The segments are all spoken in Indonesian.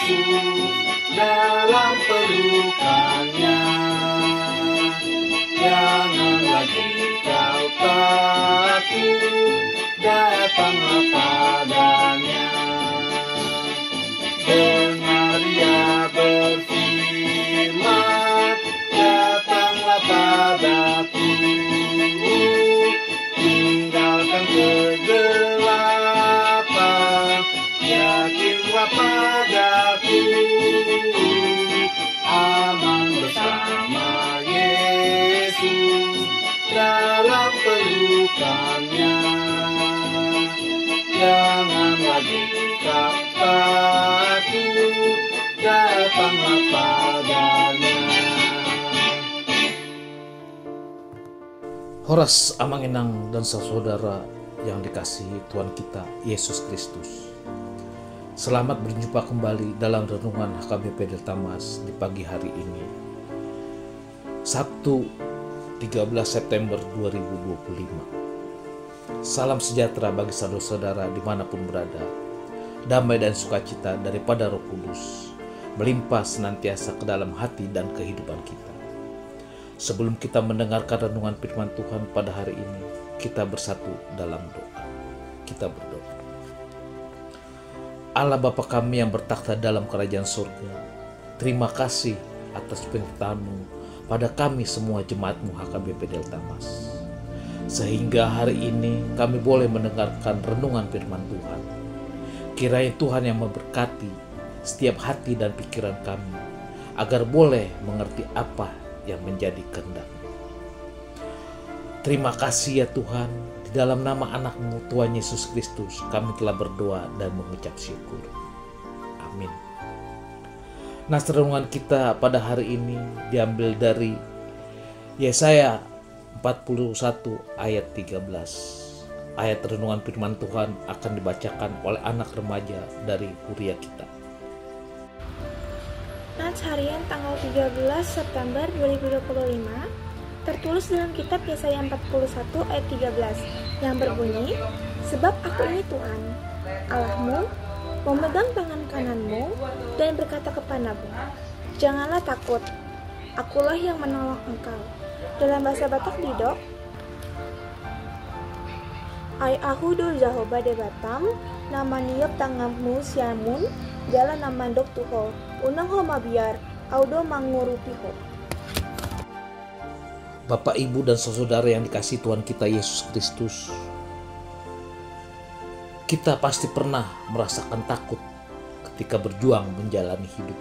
Yesus dalam pelukannya. Jangan lagi kau takut, datanglah padanya. Dengar Dia berfirman, datanglah padaku. Tinggalkan kegelapan, yakinlah padaku. Aman bersama Yesus dalam pelukannya. Jangan lagi kau takut, datanglah padanya. Horas Amanginang dan saudara yang dikasihi Tuhan kita Yesus Kristus. Selamat berjumpa kembali dalam renungan HKBP Delta Mas di pagi hari ini. Sabtu 13 September 2025. Salam sejahtera bagi saudara-saudara dimanapun berada. Damai dan sukacita daripada Roh Kudus melimpah senantiasa ke dalam hati dan kehidupan kita. Sebelum kita mendengarkan renungan firman Tuhan pada hari ini, kita bersatu dalam doa. Kita berdoa. Allah Bapa kami yang bertakhta dalam kerajaan surga, terima kasih atas penyertaan-Mu pada kami semua jemaat-Mu HKBP Delta Mas. Sehingga hari ini kami boleh mendengarkan renungan firman Tuhan. Kiranya Tuhan yang memberkati setiap hati dan pikiran kami, agar boleh mengerti apa yang menjadi kehendak. Terima kasih ya Tuhan, di dalam nama anak-Mu Tuhan Yesus Kristus kami telah berdoa dan mengucap syukur. Amin. Nas renungan kita pada hari ini diambil dari Yesaya 41 ayat 13. Ayat renungan firman Tuhan akan dibacakan oleh anak remaja dari Huria kita. Nats harian tanggal 13 September 2025 tertulis dalam kitab Yesaya 41 ayat 13 yang berbunyi, sebab aku ini Tuhan, Allahmu, memegang tangan kananmu dan berkata kepadamu, janganlah takut, akulah yang menolong engkau. Dalam bahasa Batak Didok, Ai ahudu zahoba de batam, nama niop tangamu siamun, jalan nama dok tuho, unang ho mabiar, audo mangurupiho. Bapak, Ibu, dan saudara yang dikasihi Tuhan kita Yesus Kristus, kita pasti pernah merasakan takut ketika berjuang menjalani hidup.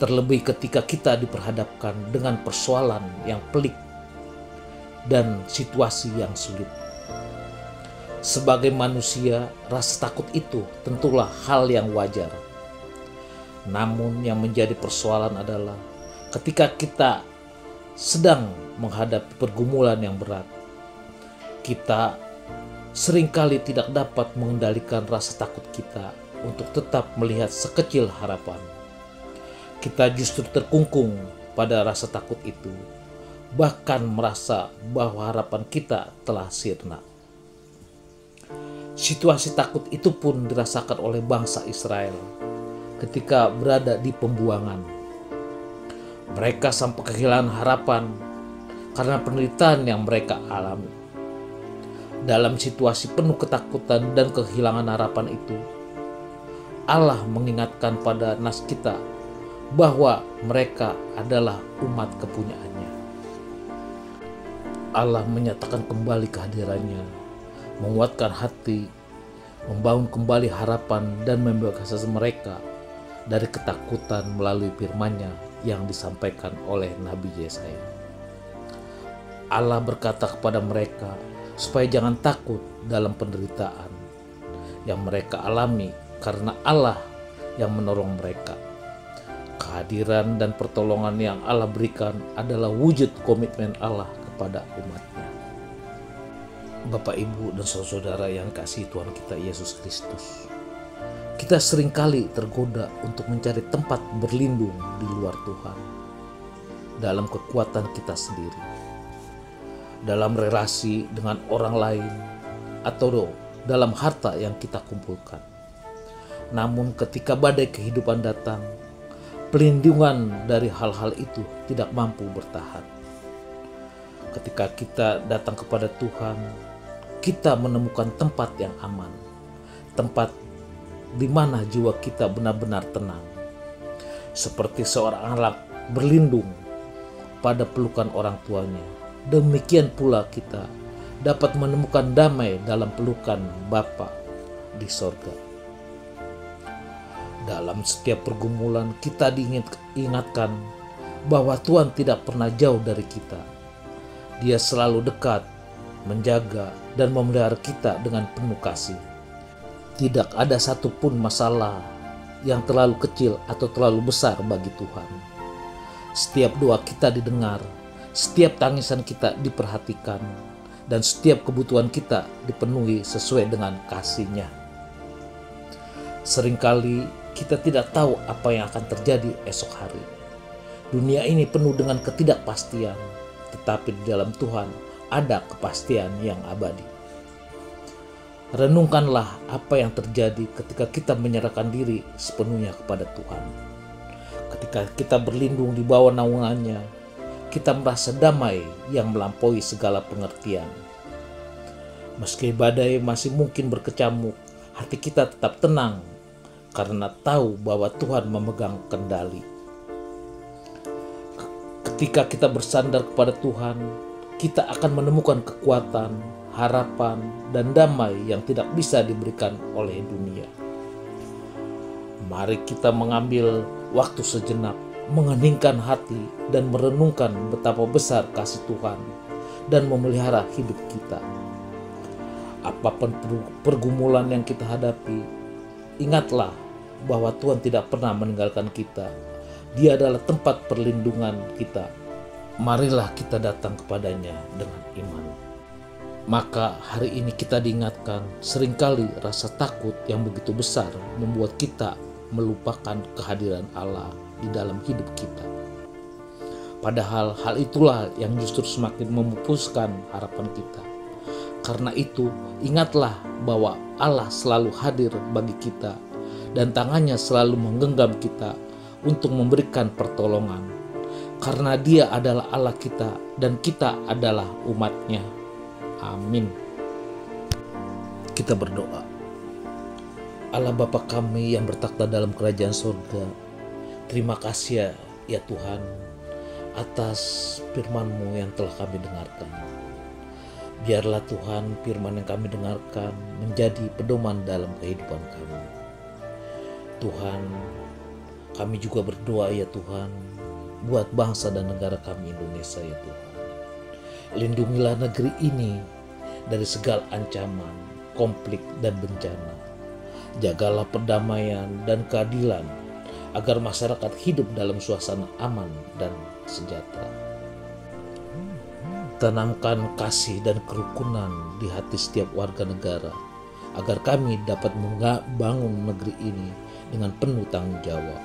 Terlebih ketika kita diperhadapkan dengan persoalan yang pelik dan situasi yang sulit. Sebagai manusia, rasa takut itu tentulah hal yang wajar. Namun yang menjadi persoalan adalah ketika kita sedang menghadapi pergumulan yang berat, kita seringkali tidak dapat mengendalikan rasa takut kita untuk tetap melihat sekecil harapan. Kita justru terkungkung pada rasa takut itu, bahkan merasa bahwa harapan kita telah sirna. Situasi takut itu pun dirasakan oleh bangsa Israel ketika berada di pembuangan. Mereka sampai kehilangan harapan karena penderitaan yang mereka alami. Dalam situasi penuh ketakutan dan kehilangan harapan itu, Allah mengingatkan pada nas kita bahwa mereka adalah umat kepunyaannya. Allah menyatakan kembali kehadirannya, menguatkan hati, membangun kembali harapan dan membebaskan mereka dari ketakutan melalui firman-Nya yang disampaikan oleh Nabi Yesaya. Allah berkata kepada mereka supaya jangan takut dalam penderitaan yang mereka alami karena Allah yang menolong mereka. Kehadiran dan pertolongan yang Allah berikan adalah wujud komitmen Allah kepada umat-Nya. Bapak, Ibu, dan saudara yang kasih Tuhan kita Yesus Kristus, kita seringkali tergoda untuk mencari tempat berlindung di luar Tuhan, dalam kekuatan kita sendiri, dalam relasi dengan orang lain, atau dalam harta yang kita kumpulkan. Namun ketika badai kehidupan datang, pelindungan dari hal-hal itu tidak mampu bertahan. Ketika kita datang kepada Tuhan, kita menemukan tempat yang aman, tempat di mana jiwa kita benar-benar tenang. Seperti seorang anak berlindung pada pelukan orang tuanya, demikian pula kita dapat menemukan damai dalam pelukan Bapa di sorga. Dalam setiap pergumulan kita diingatkan bahwa Tuhan tidak pernah jauh dari kita. Dia selalu dekat, menjaga, dan memelihara kita dengan penuh kasih. Tidak ada satupun masalah yang terlalu kecil atau terlalu besar bagi Tuhan. Setiap doa kita didengar, setiap tangisan kita diperhatikan, dan setiap kebutuhan kita dipenuhi sesuai dengan kasih-Nya. Seringkali kita tidak tahu apa yang akan terjadi esok hari. Dunia ini penuh dengan ketidakpastian, tetapi di dalam Tuhan ada kepastian yang abadi. Renungkanlah apa yang terjadi ketika kita menyerahkan diri sepenuhnya kepada Tuhan. Ketika kita berlindung di bawah naungan-Nya, kita merasa damai yang melampaui segala pengertian. Meski badai masih mungkin berkecamuk, hati kita tetap tenang karena tahu bahwa Tuhan memegang kendali. Ketika kita bersandar kepada Tuhan, kita akan menemukan kekuatan, harapan, dan damai yang tidak bisa diberikan oleh dunia. Mari kita mengambil waktu sejenak, mengheningkan hati, dan merenungkan betapa besar kasih Tuhan dan memelihara hidup kita. Apapun pergumulan yang kita hadapi, ingatlah bahwa Tuhan tidak pernah meninggalkan kita. Dia adalah tempat perlindungan kita. Marilah kita datang kepadanya dengan iman. Maka hari ini kita diingatkan, seringkali rasa takut yang begitu besar membuat kita melupakan kehadiran Allah di dalam hidup kita. Padahal hal itulah yang justru semakin memupuskan harapan kita. Karena itu, ingatlah bahwa Allah selalu hadir bagi kita dan tangannya selalu menggenggam kita untuk memberikan pertolongan. Karena Dia adalah Allah kita dan kita adalah umat-Nya. Amin. Kita berdoa. Allah Bapa kami yang bertakhta dalam kerajaan surga, terima kasih ya Tuhan atas firman-Mu yang telah kami dengarkan. Biarlah Tuhan firman yang kami dengarkan menjadi pedoman dalam kehidupan kami. Tuhan, kami juga berdoa ya Tuhan buat bangsa dan negara kami Indonesia ya Tuhan. Lindungilah negeri ini dari segala ancaman, konflik, dan bencana. Jagalah perdamaian dan keadilan agar masyarakat hidup dalam suasana aman dan sejahtera. Tanamkan kasih dan kerukunan di hati setiap warga negara agar kami dapat membangun negeri ini dengan penuh tanggung jawab.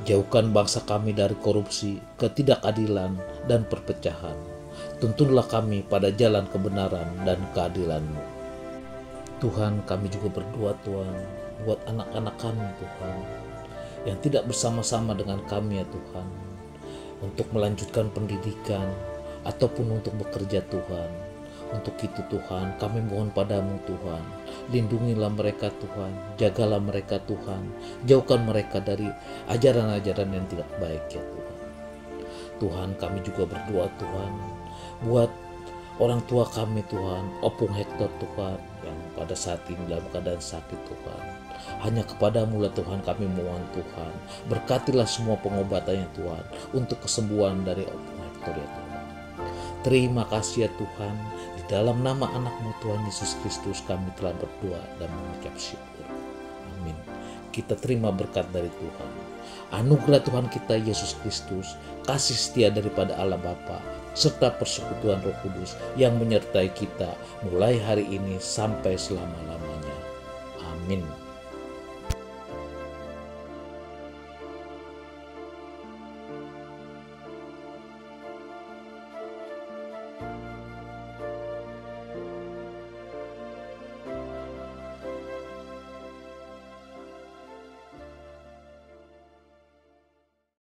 Jauhkan bangsa kami dari korupsi, ketidakadilan, dan perpecahan. Tuntunlah kami pada jalan kebenaran dan keadilan-Mu. Tuhan, kami juga berdoa Tuhan buat anak-anak kami Tuhan yang tidak bersama-sama dengan kami ya Tuhan untuk melanjutkan pendidikan ataupun untuk bekerja Tuhan. Untuk itu Tuhan, kami mohon padamu Tuhan, lindungilah mereka Tuhan, jagalah mereka Tuhan, jauhkan mereka dari ajaran-ajaran yang tidak baik ya Tuhan. Tuhan, kami juga berdoa Tuhan, buat orang tua kami Tuhan, Opung Hector Tuhan, yang pada saat ini dalam keadaan sakit Tuhan. Hanya kepadamu lah Tuhan kami mohon Tuhan, berkatilah semua pengobatannya Tuhan, untuk kesembuhan dari Opung Hector ya Tuhan. Terima kasih ya Tuhan, di dalam nama anak-Mu Tuhan Yesus Kristus kami telah berdoa dan mengucap syukur. Amin. Kita terima berkat dari Tuhan. Anugerah Tuhan kita Yesus Kristus, kasih setia daripada Allah Bapa, serta persekutuan Roh Kudus yang menyertai kita mulai hari ini sampai selama-lamanya. Amin.